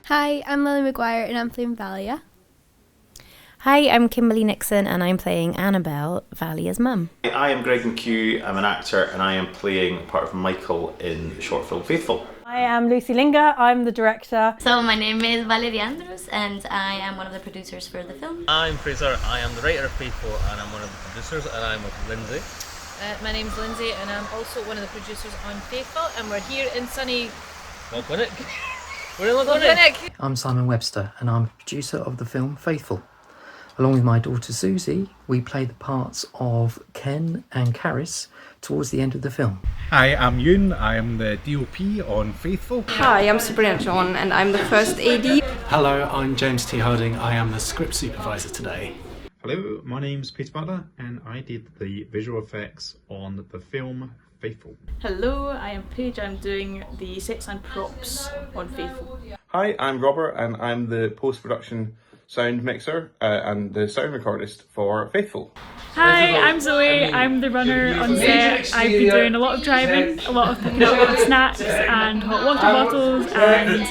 Hi, I'm Lily McGuire and I'm playing Valia. Hi, I'm Kimberly Nixon and I'm playing Annabelle, Valia's mum. I am Greg McHugh, I'm an actor and I am playing part of Michael in the short film Faithful. I am Lucy Linger, I'm the director. So my name is Valeria Andrews and I am one of the producers for the film. I'm Fraser, I am the writer of Faithful and I'm one of the producers, and I'm with Lindsay. My name's Lindsay and I'm also one of the producers on Faithful, and we're here in sunny Lochwinnock. We're in Lochwinnock. I'm Simon Webster and I'm a producer of the film Faithful. Along with my daughter Susie, we play the parts of Ken and Caris towards the end of the film. Hi, I'm Yoon. I am the DOP on Faithful. Hi, I'm Sabrina John and I'm the first AD. Hello, I'm James T. Harding. I am the script supervisor today. Hello, my name's Peter Butler and I did the visual effects on the film Faithful. Hello, I am Paige. I'm doing the sets and props on Faithful. Hi, I'm Robert and I'm the post-production sound mixer and the sound recordist for Faithful. Hi, I'm Zoe. I'm the runner on set. I've been doing a lot of driving, a lot of picking up snacks and hot water bottles and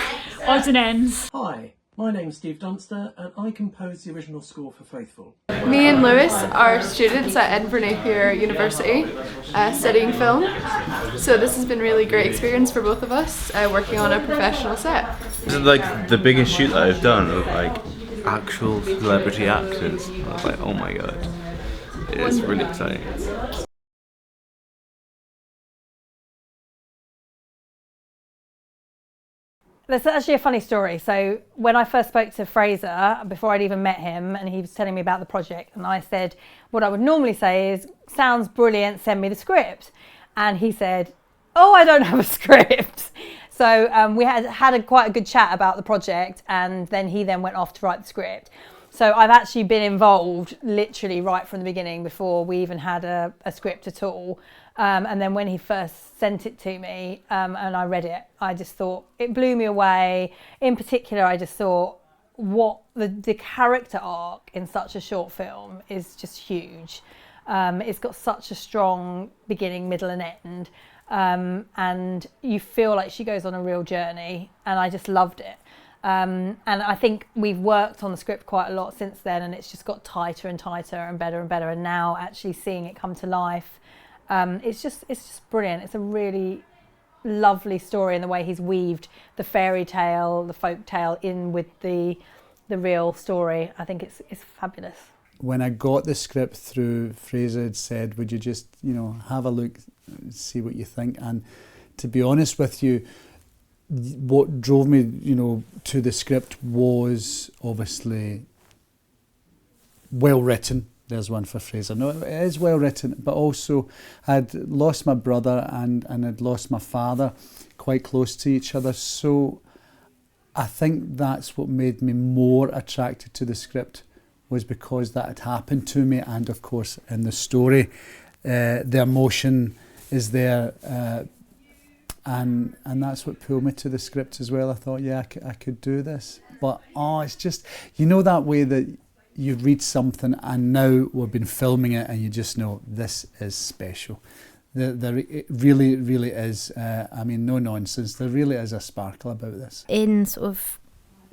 odds and ends. Hi, my name's Steve Dunster and I composed the original score for Faithful. Me and Lewis are students at Edinburgh Napier University studying film. So this has been a really great experience for both of us working on a professional set. This is like the biggest shoot that I've done of like actual celebrity actors. I was like, oh my god, it's really exciting. There's actually a funny story. So when I first spoke to Fraser, before I'd even met him, and he was telling me about the project, and I said, what I would normally say is, sounds brilliant, send me the script. And he said, oh, I don't have a script. So we had quite a good chat about the project, and then he went off to write the script. So I've actually been involved literally right from the beginning before we even had a script at all. And then when he first sent it to me and I read it, I just thought, it blew me away. In particular, I just thought what the character arc in such a short film is just huge. It's got such a strong beginning, middle and end. And you feel like she goes on a real journey, and I just loved it. And I think we've worked on the script quite a lot since then, and it's just got tighter and tighter and better and better. And now actually seeing it come to life, it's just brilliant. It's a really lovely story, and the way he's weaved the fairy tale, the folk tale in with the real story, I think it's fabulous. When I got the script through, Fraser had said, would you just, have a look, see what you think. And to be honest with you, what drove me, to the script was obviously well written. There's one for Fraser. No, it is well written, but also I'd lost my brother and I'd lost my father quite close to each other. So I think that's what made me more attracted to the script, was because that had happened to me. And of course, in the story, the emotion is there. And that's what pulled me to the script as well. I thought, yeah, I could do this. But, it's just, that way that you read something and now we've been filming it and you just know this is special. It really, really is. No nonsense. There really is a sparkle about this. In sort of,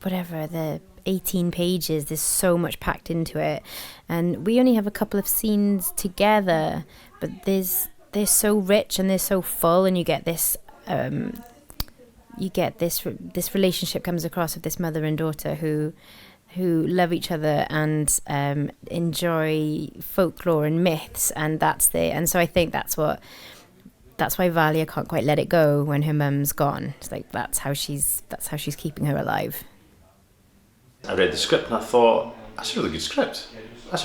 the 18 pages, there's so much packed into it. And we only have a couple of scenes together, but they're so rich and they're so full, and you get this this relationship comes across of this mother and daughter who love each other and enjoy folklore and myths, and so I think that's why Valia can't quite let it go when her mum's gone. It's like that's how she's keeping her alive. I read the script and I thought, that's a really good script. I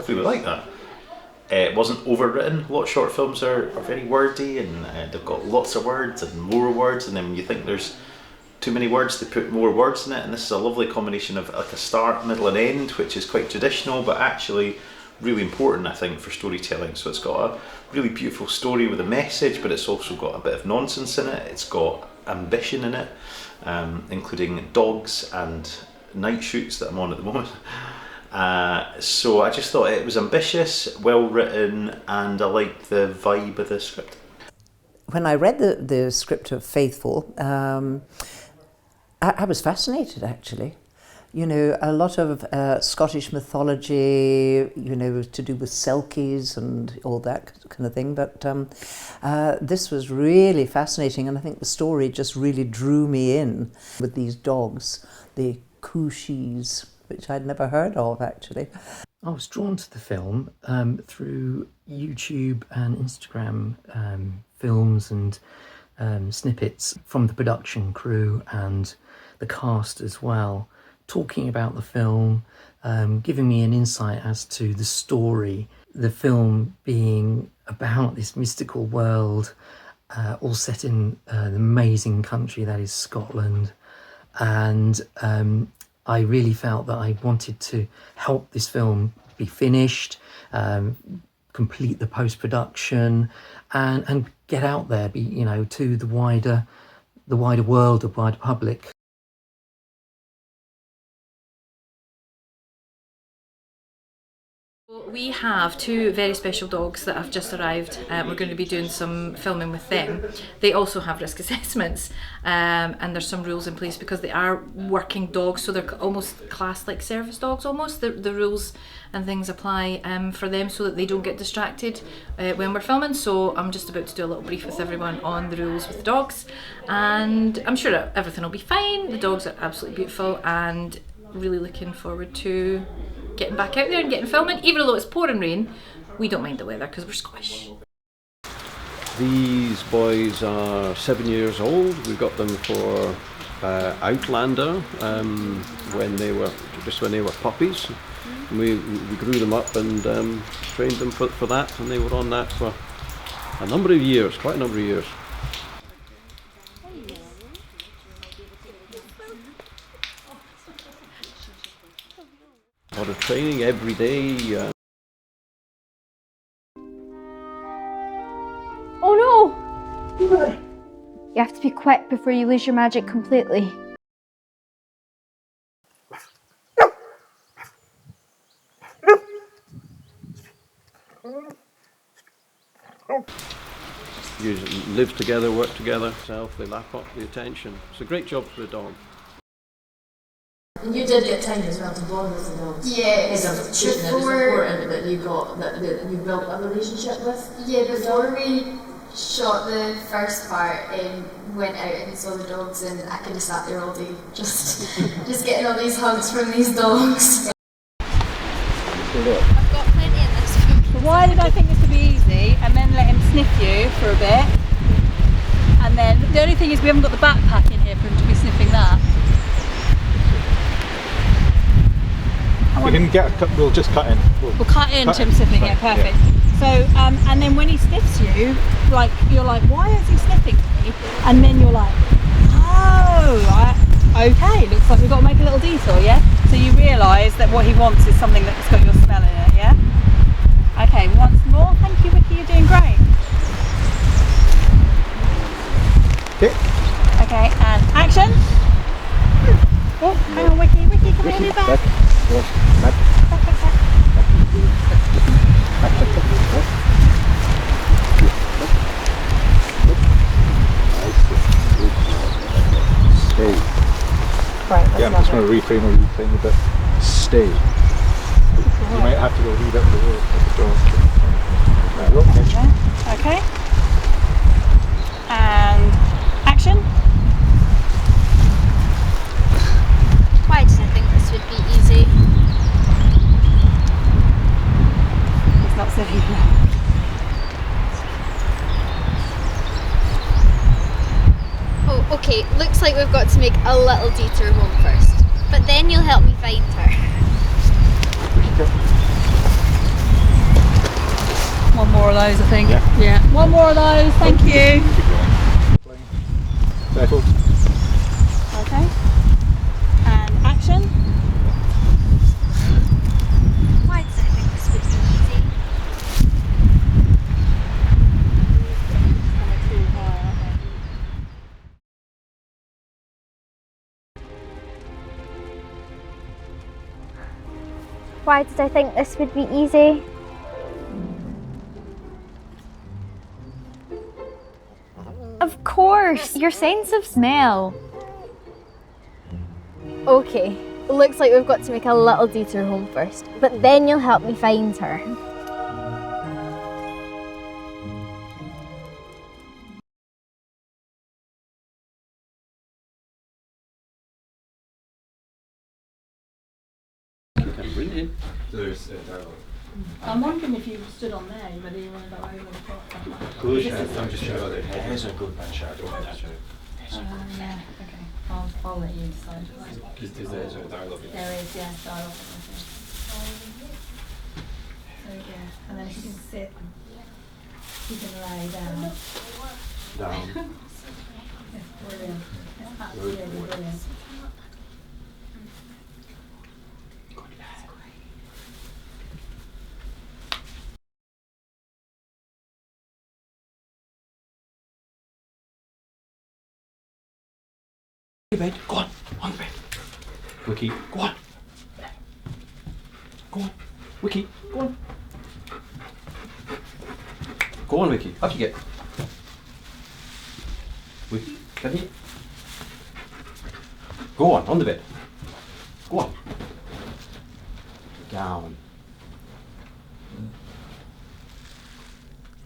really like that. It wasn't overwritten. A lot of short films are very wordy, and they've got lots of words and more words, and then when you think there's too many words, they put more words in it, and this is a lovely combination of like a start, middle and end, which is quite traditional but actually really important, I think, for storytelling. So it's got a really beautiful story with a message, but it's also got a bit of nonsense in it. It's got ambition in it, including dogs and night shoots that I'm on at the moment. So I just thought it was ambitious, well written, and I liked the vibe of the script. When I read the script of Faithful, I was fascinated, actually. You know, a lot of Scottish mythology, you know, to do with selkies and all that kind of thing. But this was really fascinating, and I think the story just really drew me in with these dogs, the Coochies, which I'd never heard of, actually. I was drawn to the film through YouTube and Instagram films and snippets from the production crew and the cast as well, talking about the film, giving me an insight as to the story, the film being about this mystical world, all set in the amazing country that is Scotland. And I really felt that I wanted to help this film be finished, complete the post-production, and get out there, you know, to the wider world, the wider public. We have two very special dogs that have just arrived. We're going to be doing some filming with them. They also have risk assessments, and there's some rules in place because they are working dogs, so they're almost classed like service dogs almost. The rules and things apply for them so that they don't get distracted when we're filming. So I'm just about to do a little brief with everyone on the rules with the dogs, and I'm sure everything will be fine. The dogs are absolutely beautiful, and really looking forward to getting back out there and getting filming. Even though it's pouring rain, we don't mind the weather because we're Scottish. These boys are 7 years old. We got them for Outlander when they were puppies. We grew them up and trained them for that, and they were on that for a number of years, quite a number of years. A lot of training every day. Oh no! You have to be quick before you lose your magic completely. You live together, work together, they lap up the attention. It's a great job for a dog. And you did get time as well to bond with the dogs. Yeah, it was important that you built a relationship with. Yeah, before we shot the first part, went out and saw the dogs, and I could have sat there all day just getting all these hugs from these dogs. I've got plenty in this. So why did I think this would be easy, and then let him sniff you for a bit, and then the only thing is we haven't got the backpack in here for him to be sniffing that. We can we'll just cut in. We'll cut in to him sniffing, yeah, perfect. Yeah. So, and then when he sniffs you, like, you're like, why is he sniffing me? And then you're like, oh, okay, looks like we've got to make a little detour, yeah? So you realise that what he wants is something that's got your smell in it, yeah? Okay, once more. Thank you, Vicky, you're doing great. Okay. Okay, and action. Oh, hang on, Vicky, come here, move back. Stay. Right, yeah, I'm just going to reframe a bit. Stay. You might have to go a wee bit of the door. Right, roll pitch. Okay. And action. Why did I think this would be easy? It's not so easy. Oh, okay, looks like we've got to make a little detour home first. But then you'll help me find her. One more of those, I think. Yeah. One more of those, thank you. Settled. Okay. And action. Why did I think this would be easy? Why did I think this would be easy? Of course, your sense of smell. Okay, looks like we've got to make a little detour home first, but then you'll help me find her. I'm wondering if you stood on there, whether you wanted that over the top. I'm just sure that there's a good man shadow. Yeah, okay. I'll let you decide. Is there a dialogue? There is, yeah, dialogue. So yeah, and then if you can sit, you can lay down. Down. It's brilliant. It's absolutely brilliant. Bed. Go on the bed. Wiki, go on. Go on. Wiki, go on. Go on, Wiki. Up you get. Wiki, come here. Go on the bed. Go on. Down.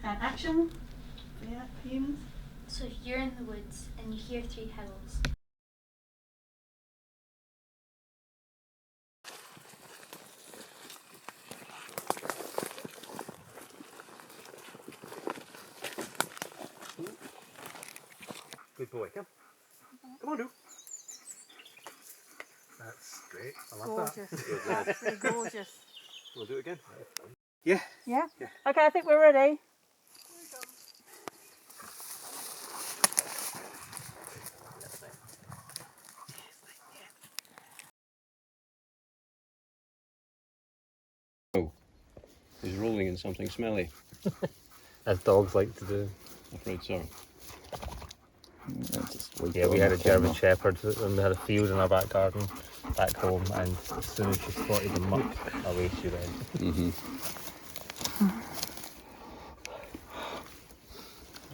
And action. Yeah, humans. So you're in the woods and you hear 3 howls. Good boy, come. Come on, do. That's great. I love that. Absolutely gorgeous. We'll do it again. Yeah? Okay, I think we're ready. Oh, he's rolling in something smelly. As dogs like to do. I'm afraid so. Yeah, we had a German Shepherd and we had a field in our back garden back home, and as soon as she spotted the muck, away she went.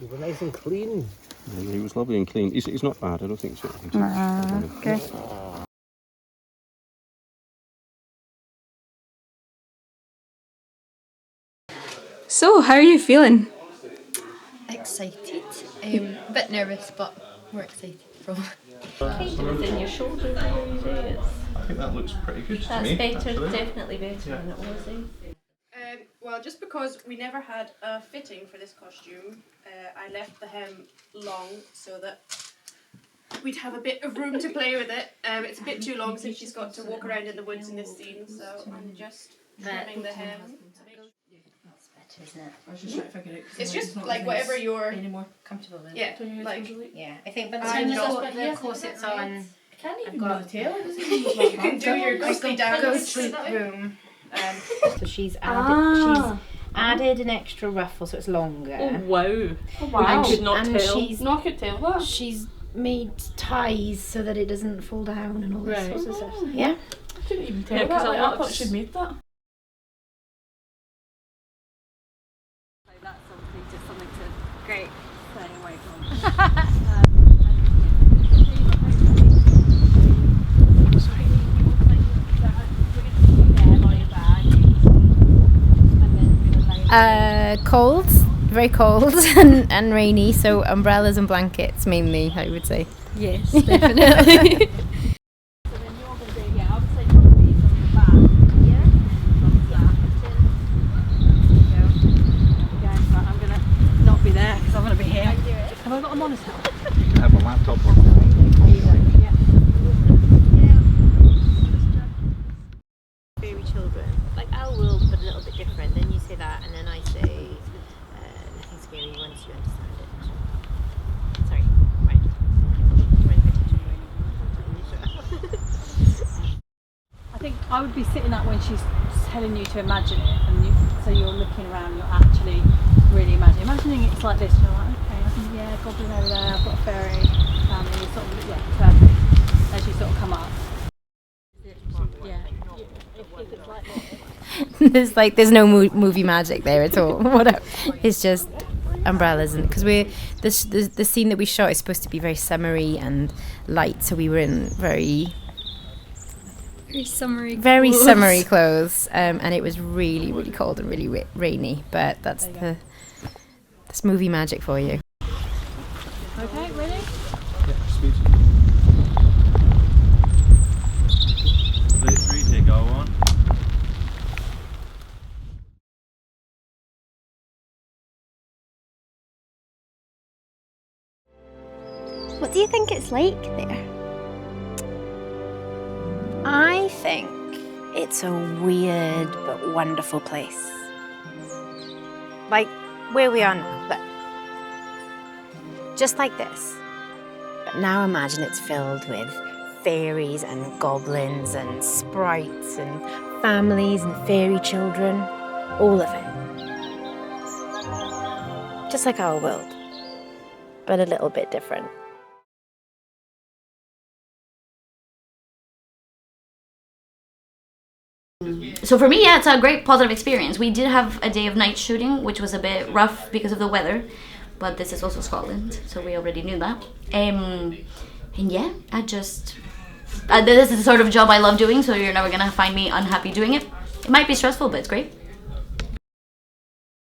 You were nice and clean. Yeah, he was lovely and clean. He's not bad, I don't think so. Okay. So, how are you feeling? Excited, a bit nervous, but we're excited probably. Within your shoulder there, you say it's. I think that looks pretty good to That's me. better, actually. definitely better than it was. Well, just because we never had a fitting for this costume, I left the hem long so that we'd have a bit of room to play with it. It's a bit too long since she's got to walk around in the woods in this scene, so I'm just trimming the hem. Isn't it? I was just trying to figure it out. It's just like whatever you're any more comfortable with. Yeah, like Yeah, I think by the time the corset's on, I can't I've even got tell. You can do your ghostly dance. Go sleep room. So she's added an extra ruffle, so it's longer. Oh wow! Oh, wow. I could not and tell. No, I could tell that. She's made ties so that it doesn't fall down and all this sorts of stuff. Yeah. I couldn't even tell that. Like, I thought she'd made that. That's obviously just something to stay away from. Cold, very cold and rainy, so umbrellas and blankets mainly, I would say. Yes, definitely. I'm going to not be there because I'm going to be here. Have I got a monitor? You can have a laptop or Fairy children, like our world, but a little bit different. Then you say that, and then I say nothing scary once you understand it. Sorry, right. I think I would be sitting that when she's telling you to imagine it, and so you're looking around, you're actually really imagining it's like this. You're like, okay, I think goblin over there. I've got a fairy family. Sort of, perfect. As you sort of come up. there's no movie magic there at all. Whatever. It's just umbrellas, and because the scene that we shot is supposed to be very summery and light, so we were in very Very summery. Very clothes. summery clothes, and it was really, really cold and really rainy. But that's that's movie magic for you. Okay, ready? Yeah, speed. 3, take go on. What do you think it's like there? I think it's a weird but wonderful place. Like where we are now, but just like this. But now imagine it's filled with fairies and goblins and sprites and families and fairy children. All of it. Just like our world, but a little bit different. So for me, yeah, it's a great positive experience. We did have a day of night shooting, which was a bit rough because of the weather, but this is also Scotland, so we already knew that. And yeah, this is the sort of job I love doing, so you're never gonna find me unhappy doing it. It might be stressful, but it's great.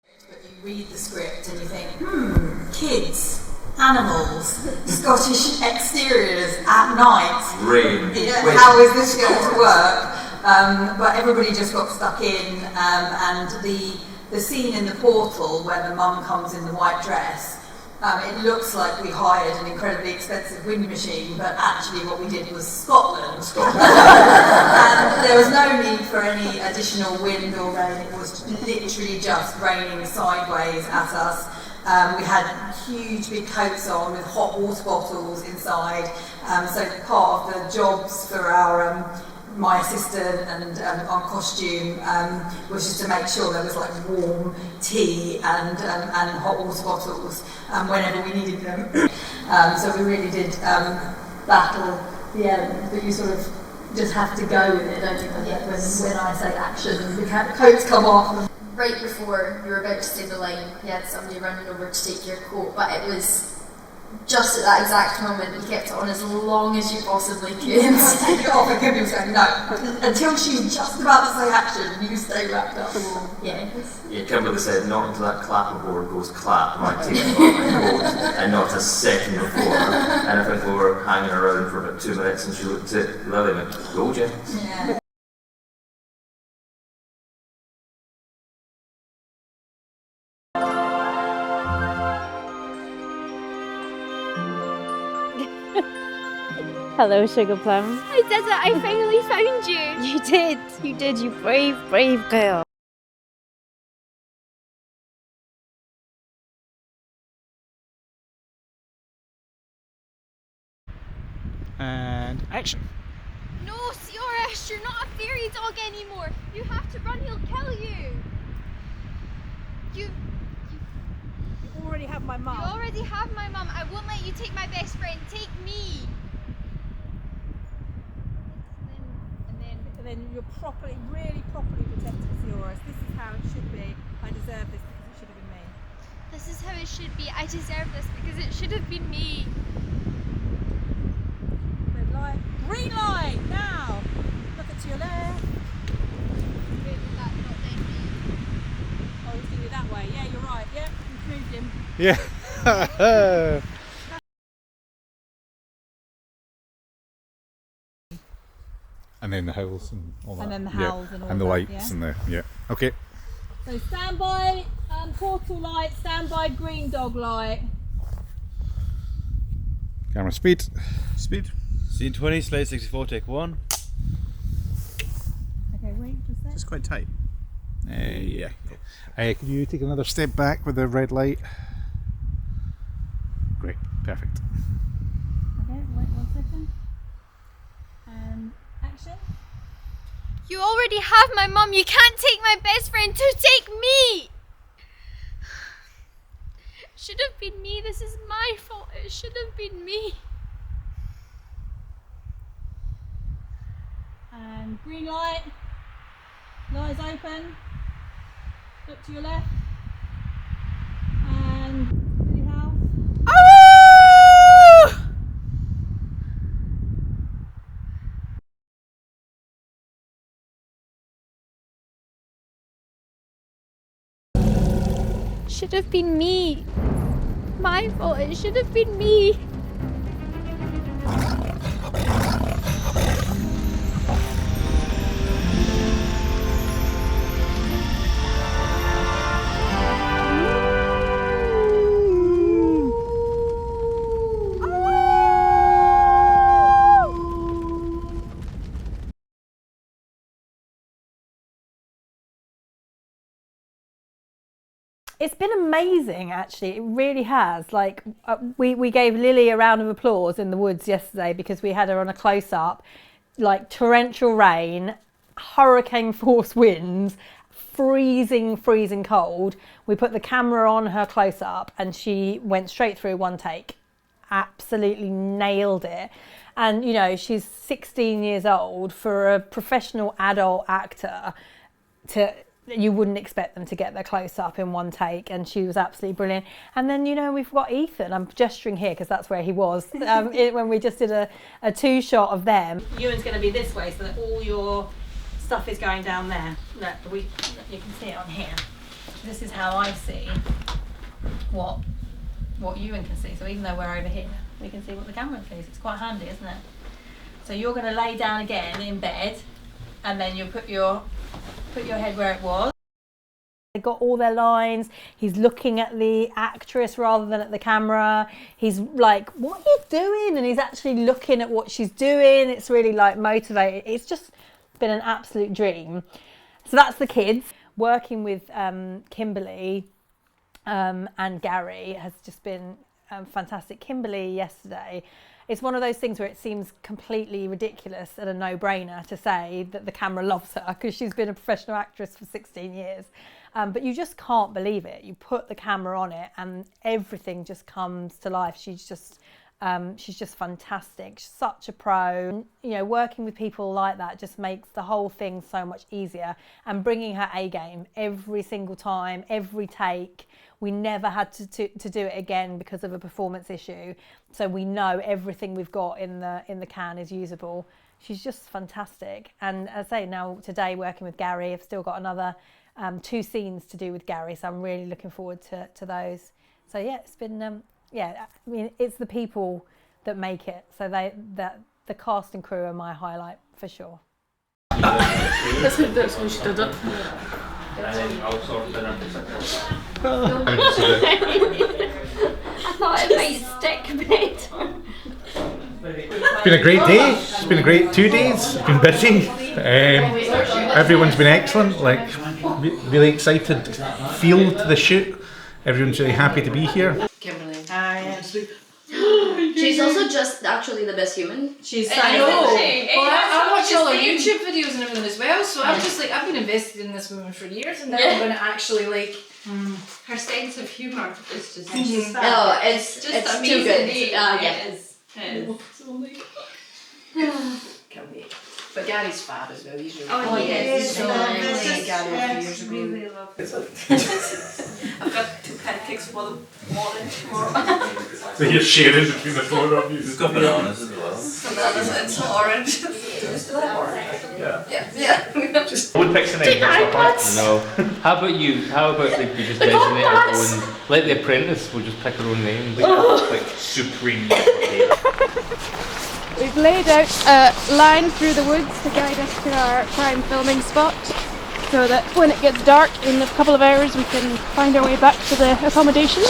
But you read the script and you think, kids, animals, Scottish exteriors at night. Rain. Yeah, how is this going to work? But everybody just got stuck in, and the scene in the portal where the mum comes in the white dress, it looks like we hired an incredibly expensive wind machine, but actually what we did was Scotland. And there was no need for any additional wind or rain, it was literally just raining sideways at us. We had huge big coats on with hot water bottles inside, so part of the jobs for our my assistant and our costume was just to make sure there was like warm tea and hot water bottles whenever we needed them. So we really did battle the elements, but you sort of just have to go with it, don't you? When I say action, the coats come off. Right before you were about to say the line, you had somebody running over to take your coat, but it was just at that exact moment you kept it on as long as you possibly could. Take it off, and Kimmy was going, no, until she's just about to say action, you stay wrapped up. Yeah. Yeah, Kimberly said not until that clapperboard goes clap am I taking off my coat, and not a second before. And I think we were hanging around for about 2 minutes and she looked at Lily and went, go Jim. Yeah. Hello, Sugar Plum. I did it, I finally found you. You did, you brave, brave girl. And action. No, Sioris, you're not a fairy dog anymore. You have to run, he'll kill you. You already have my mum. You already have my mum. I won't let you take my best friend. Take me. And then you're really properly protected Sioris. This is how it should be. I deserve this because it should have been me. This is how it should be. I deserve this because it should have been me. Red light. Green light! Now! Look it to your left. Wait, that not then me. Oh, he's doing it that way. Yeah, you're right. Yeah, you've moved him. Yeah. And then the howls and all that. And then the howls and all and the that, lights yeah. and the Okay. So stand by portal light, stand by green dog light. Camera speed. Speed. Scene 20, slate 64, take 1. Okay, wait just a sec. It's quite tight. Yeah. Could you take another step back with the red light? Great. Perfect. Okay, wait 1 second. And action. You already have my mum. You can't take my best friend to take me. Should have been me. This is my fault. It should have been me. And green light. Eyes open. Look to your left. And really howl. should have been me. My fault, it should have been me. It's been amazing, actually. It really has. Like, we gave Lily a round of applause in the woods yesterday because we had her on a close-up, like torrential rain, hurricane force winds, freezing cold. We put the camera on her close-up and she went straight through one take. Absolutely nailed it. And, you know, she's 16 years old. For a professional adult actor you wouldn't expect them to get their close up in one take, and she was absolutely brilliant. And then, you know, we've got Ethan. I'm gesturing here because that's where he was when we just did a two shot of them. Ewan's going to be this way so that all your stuff is going down there. Look, you can see it on here. This is how I see what Ewan can see. So even though we're over here, we can see what the camera sees. It's quite handy, isn't it? So you're going to lay down again in bed, and then you'll put your head where it was. They got all their lines. He's looking at the actress rather than at the camera. He's like, what are you doing? And he's actually looking at what she's doing. It's really like motivated. It's just been an absolute dream. So that's the kids. Working with Kimberly and Gary has just been fantastic. Kimberly yesterday, it's one of those things where it seems completely ridiculous and a no-brainer to say that the camera loves her because she's been a professional actress for 16 years. But you just can't believe it. You put the camera on it and everything just comes to life. She's just fantastic. She's such a pro. You know, working with people like that just makes the whole thing so much easier. And bringing her A game every single time, every take. We never had to do it again because of a performance issue. So we know everything we've got in the can is usable. She's just fantastic. And as I say, now today working with Gary, I've still got another 2 scenes to do with Gary. So I'm really looking forward to those. So yeah, it's been, I mean, it's the people that make it. So the cast and crew are my highlight for sure. That's when she did it. I thought it might stick better. It's been a great day. It's been a great 2 days. It's been busy. Everyone's been excellent. Like, really excited feel to the shoot. Everyone's really happy to be here. Kimberly. She's also just actually the best human. She's I know. Well, I watch all her YouTube videos and everything as well, so I'm just like, I've been invested in this woman for years, and now I'm going to actually like. Her sense of humour is just. Oh, it's too good. Yes. Can't wait. But Gary's fab as well. He's really oh yes, he's so lovely. Gary a few years ago. Really lovely. I've got 2 pancakes for the morning tomorrow. So you're sharing between the 4 of you. We've got bananas as well. Bananas and some orange. Yeah. Just would pick the name. No. How about you? How about like we just designate our own, like The Apprentice, we'll just pick our own name. Like Supreme. We've laid out a line through the woods to guide us to our prime filming spot, so that when it gets dark in a couple of hours we can find our way back to the accommodation.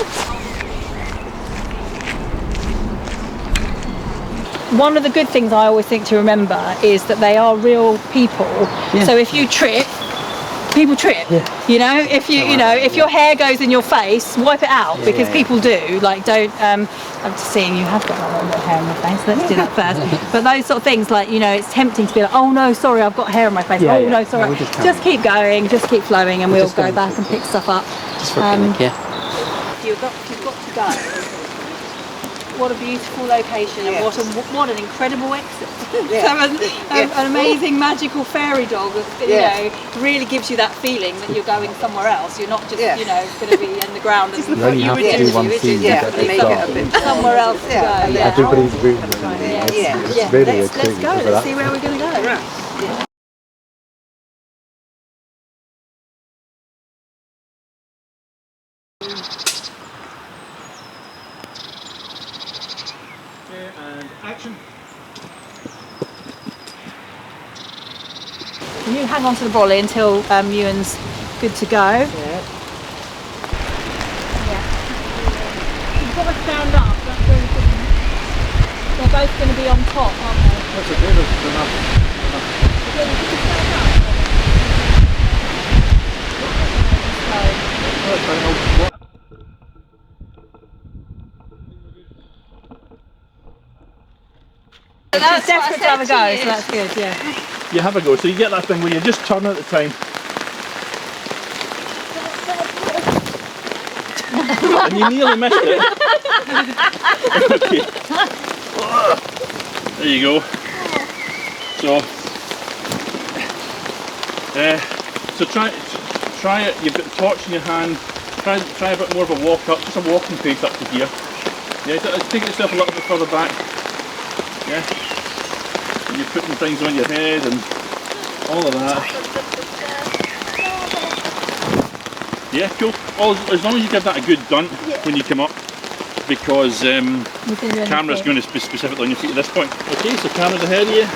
One of the good things I always think to remember is that they are real people. Yeah. So if you trip, people trip. Yeah. You know, if if your hair goes in your face, wipe it out because people do. Like, don't. I'm just seeing you have got a little bit of hair on your face. Let's do that first. But those sort of things, like, you know, it's tempting to be like, oh no, sorry, I've got hair on my face. No, sorry. No, just keep going, just keep flowing, and we'll go back and pick stuff up. Just for a picnic, yeah. You've got to go. What a beautiful location, and what an incredible exit. An amazing magical fairy dog that you know really gives you that feeling that you're going somewhere else. You're not just you know going to be in the ground and you have to do one thing make it a bit somewhere else to go. Everybody's rooting. It's really let's go. Let's see where we're going to go. Yeah. Okay, and action. Can you hang on to the brolly until Ewan's good to go? Yeah. You've got to stand up, that's very good. They're both going to be on top, aren't they? That's okay, that's enough. Yeah, you can stand up. That's fine, I'll walk. She's desperate to have a go, so that's good, yeah. You have a go, so you get that thing where you just turn at the time. And you nearly missed it. Okay. There you go. So try it. You've got the torch in your hand. Try a bit more of a walk up, just a walking pace up to here. Yeah, take yourself a little bit further back. Yeah. And you're putting things on your head and all of that. Yeah, cool. As long as you give that a good dunt when you come up, because camera's going to be specifically on your feet at this point. Okay, so camera's ahead of you.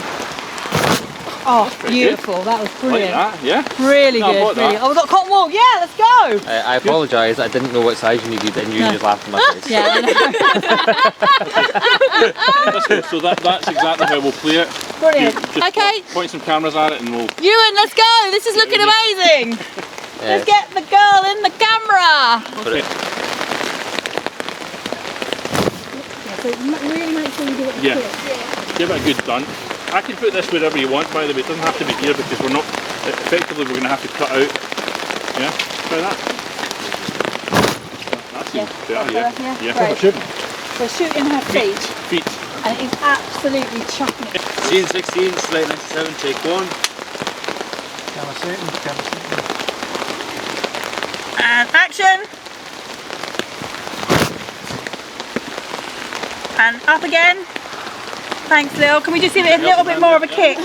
Oh, beautiful. That was brilliant. Like that, yeah? Really good. Really. Oh, we've got cotton wool. Yeah, let's go. I apologise, I didn't know what size you needed and you just laughed in my face. Yeah, I know. That's good. So that's exactly how we'll play it. Brilliant. Just point some cameras at it and we'll... Ewan, let's go. This is looking amazing. Let's get the girl in the camera. Okay. So really make sure you give it a kick. Give it a good dunt. I can put this wherever you want, by the way. It doesn't have to be here because we're not... Effectively, we're going to have to cut out. Yeah? Try that. That seems better, yeah. Right. Shooting. We're shooting her feet. Feet. And it is absolutely chucking it. Scene 16, slide 97, take 1. Camera setting. And action. And up again. Thanks, Lil. Can we just give it a little bit more of a kick?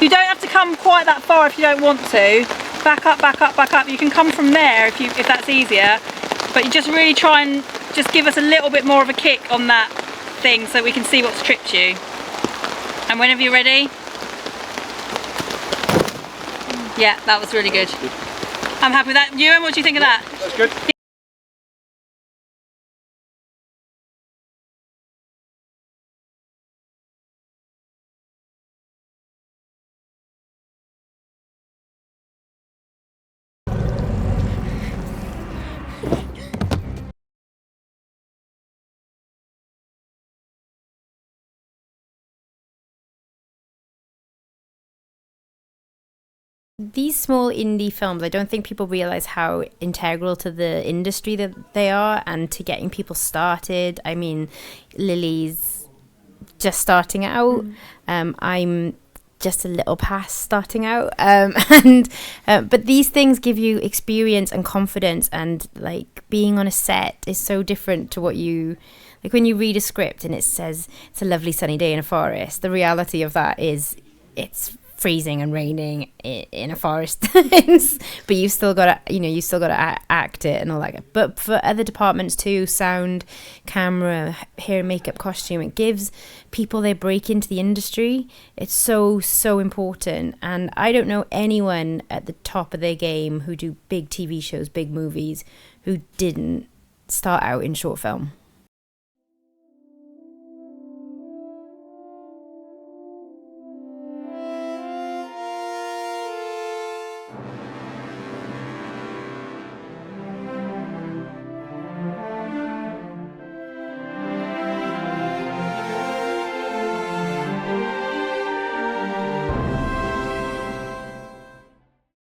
You don't have to come quite that far if you don't want to. Back up, back up, back up. You can come from there if that's easier. But you just really try and just give us a little bit more of a kick on that thing so we can see what's tripped you. And whenever you're ready. Yeah, that was really good. I'm happy with that. Ewan, what do you think of that? That's good. These small indie films, I don't think people realise how integral to the industry that they are and to getting people started. I mean, Lily's just starting out. I'm just a little past starting out. But these things give you experience and confidence, and like being on a set is so different to what you... Like when you read a script and it says it's a lovely sunny day in a forest, the reality of that is it's freezing and raining in a forest, but you've still got to act it and all that. But for other departments too, sound, camera, hair, makeup, costume, it gives people their break into the industry. It's so important, and I don't know anyone at the top of their game who do big TV shows, big movies, who didn't start out in short film.